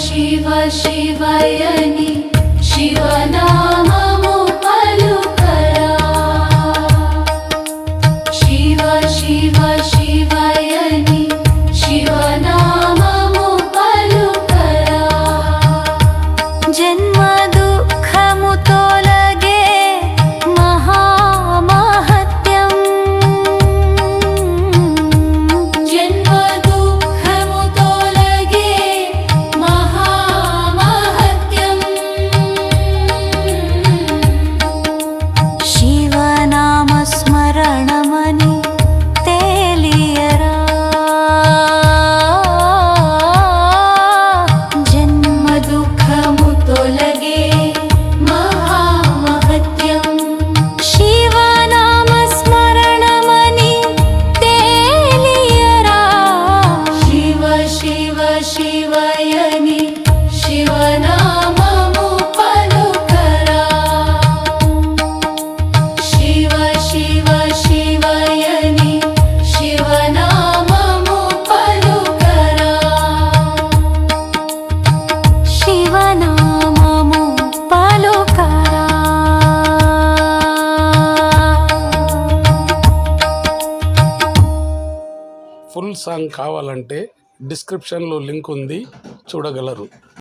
शिव शिवयनि शिवनाममु पलुकरा शिव शिव शिवयनि शिवनाममु पलुकरा जन्म दुःखमु तोलगे महामहत्यं जन्म दुःखमु तोलगे महामहत्यं शिवनाम स्मरणमनि तेलियरा जन्म दुःखमु तोलगे महामहत्यं शिवनाम स्मरणमनि तेलियरा शिव शिव शिवयनि शिवनाममु पलुकरा शिव शिव शिवयनि शिवनाममु पलुकरा शिवनाममु पलुकरा ఫుల్ సాంగ్ కావాలంటే డిస్క్రిప్షన్లో లింక్ ఉంది, చూడగలరు.